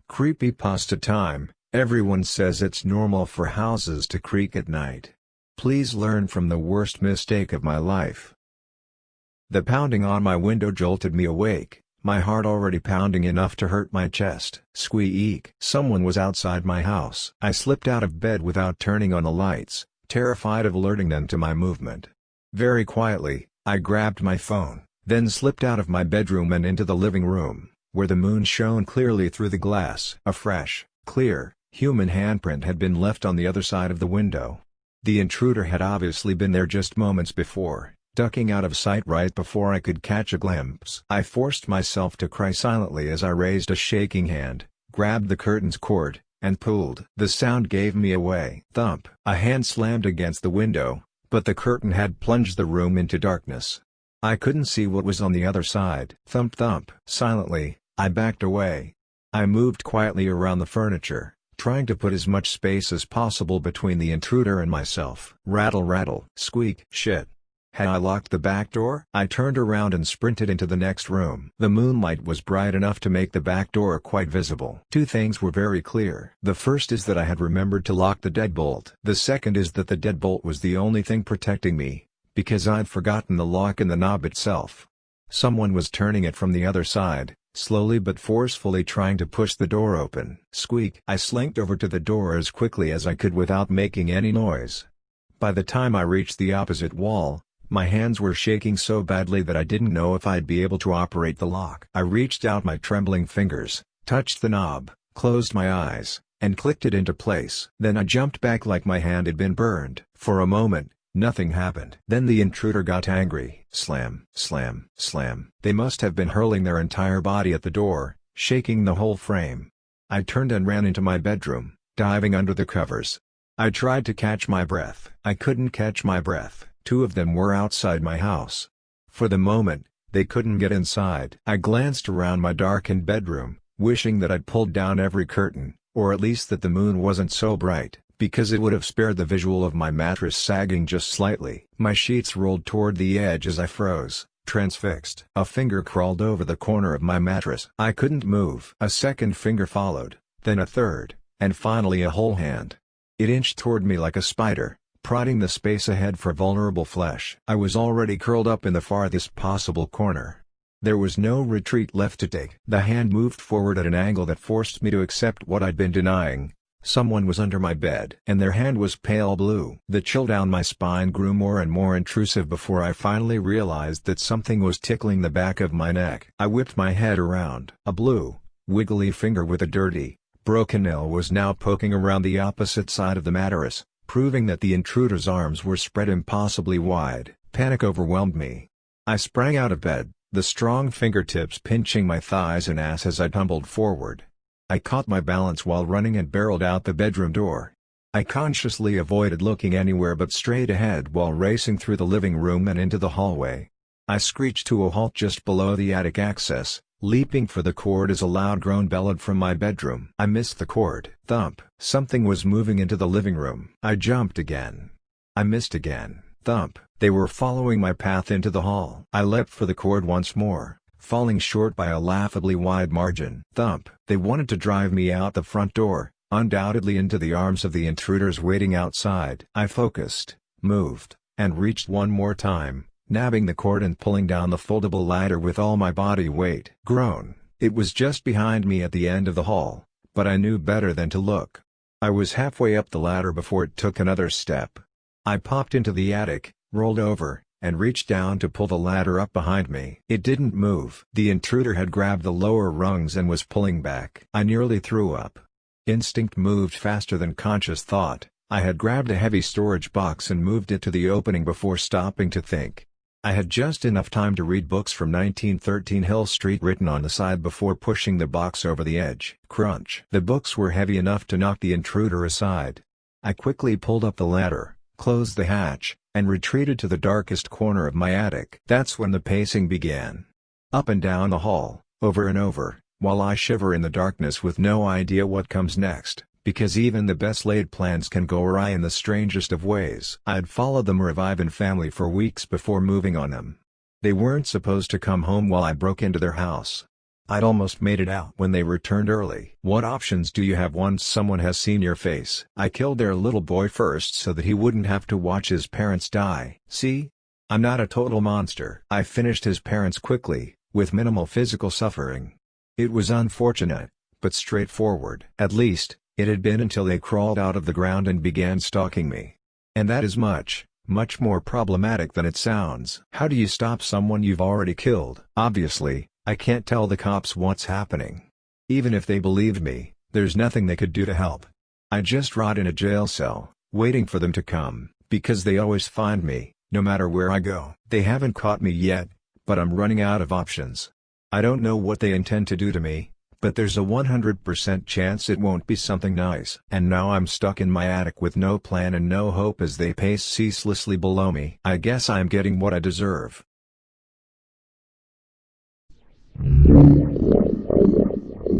Creepypasta time. Everyone says it's normal for houses to creak at night. Please learn from the worst mistake of my life. The pounding on my window jolted me awake, my heart already pounding enough to hurt my chest. Squeak! Someone was outside my house. I slipped out of bed without turning on the lights, terrified of alerting them to my movement. Very quietly, I grabbed my phone, then slipped out of my bedroom and into the living room, where the moon shone clearly through the glass. A fresh, clear, human handprint had been left on the other side of the window. The intruder had obviously been there just moments before, ducking out of sight right before I could catch a glimpse. I forced myself to cry silently as I raised a shaking hand, grabbed the curtain's cord, and pulled. The sound gave me away. Thump! A hand slammed against the window, but the curtain had plunged the room into darkness. I couldn't see what was on the other side. Thump thump! Silently, I backed away. I moved quietly around the furniture, trying to put as much space as possible between the intruder and myself. Rattle rattle! Squeak! Shit! Had I locked the back door? I turned around and sprinted into the next room. The moonlight was bright enough to make the back door quite visible. Two things were very clear. The first is that I had remembered to lock the deadbolt. The second is that the deadbolt was the only thing protecting me, because I'd forgotten the lock and the knob itself. Someone was turning it from the other side, slowly but forcefully trying to push the door open. Squeak! I slinked over to the door as quickly as I could without making any noise. By the time I reached the opposite wall, my hands were shaking so badly that I didn't know if I'd be able to operate the lock. I reached out my trembling fingers, touched the knob, closed my eyes, and clicked it into place. Then I jumped back like my hand had been burned. For a moment, nothing happened. Then the intruder got angry. Slam, slam, slam. They must have been hurling their entire body at the door, shaking the whole frame. I turned and ran into my bedroom, diving under the covers. I tried to catch my breath. I couldn't catch my breath. Two of them were outside my house. For the moment, they couldn't get inside. I glanced around my darkened bedroom, wishing that I'd pulled down every curtain, or at least that the moon wasn't so bright, because it would have spared the visual of my mattress sagging just slightly. My sheets rolled toward the edge as I froze, transfixed. A finger crawled over the corner of my mattress. I couldn't move. A second finger followed, then a third, and finally a whole hand. It inched toward me like a spider, prodding the space ahead for vulnerable flesh. I was already curled up in the farthest possible corner. There was no retreat left to take. The hand moved forward at an angle that forced me to accept what I'd been denying. Someone was under my bed, and their hand was pale blue. The chill down my spine grew more and more intrusive before I finally realized that something was tickling the back of my neck. I whipped my head around. A blue, wiggly finger with a dirty, broken nail was now poking around the opposite side of the mattress, proving that the intruder's arms were spread impossibly wide. Panic overwhelmed me. I sprang out of bed, the strong fingertips pinching my thighs and ass as I tumbled forward. I caught my balance while running and barreled out the bedroom door. I consciously avoided looking anywhere but straight ahead while racing through the living room and into the hallway. I screeched to a halt just below the attic access, leaping for the cord as a loud groan bellowed from my bedroom. I missed the cord. Thump! Something was moving into the living room. I jumped again. I missed again. Thump! They were following my path into the hall. I leapt for the cord once more, falling short by a laughably wide margin. Thump! They wanted to drive me out the front door, undoubtedly into the arms of the intruders waiting outside. I focused, moved, and reached one more time, nabbing the cord and pulling down the foldable ladder with all my body weight. Groan! It was just behind me at the end of the hall, but I knew better than to look. I was halfway up the ladder before it took another step. I popped into the attic, rolled over, and reached down to pull the ladder up behind me. It didn't move. The intruder had grabbed the lower rungs and was pulling back. I nearly threw up. Instinct moved faster than conscious thought. I had grabbed a heavy storage box and moved it to the opening before stopping to think. I had just enough time to read books from 1913 Hill Street written on the side before pushing the box over the edge. Crunch! The books were heavy enough to knock the intruder aside. I quickly pulled up the ladder, closed the hatch, and retreated to the darkest corner of my attic. That's when the pacing began. Up and down the hall, over and over, while I shiver in the darkness with no idea what comes next, because even the best laid plans can go awry in the strangest of ways. I'd followed the Revive family for weeks before moving on them. They weren't supposed to come home while I broke into their house. I'd almost made it out when they returned early. What options do you have once someone has seen your face? I killed their little boy first so that he wouldn't have to watch his parents die. See? I'm not a total monster. I finished his parents quickly, with minimal physical suffering. It was unfortunate, but straightforward. At least, it had been until they crawled out of the ground and began stalking me. And that is much more problematic than it sounds. How do you stop someone you've already killed? Obviously, I can't tell the cops what's happening. Even if they believed me, there's nothing they could do to help. I just rot in a jail cell, waiting for them to come, because they always find me, no matter where I go. They haven't caught me yet, but I'm running out of options. I don't know what they intend to do to me, but there's a 100% chance it won't be something nice. And now I'm stuck in my attic with no plan and no hope as they pace ceaselessly below me. I guess I'm getting what I deserve.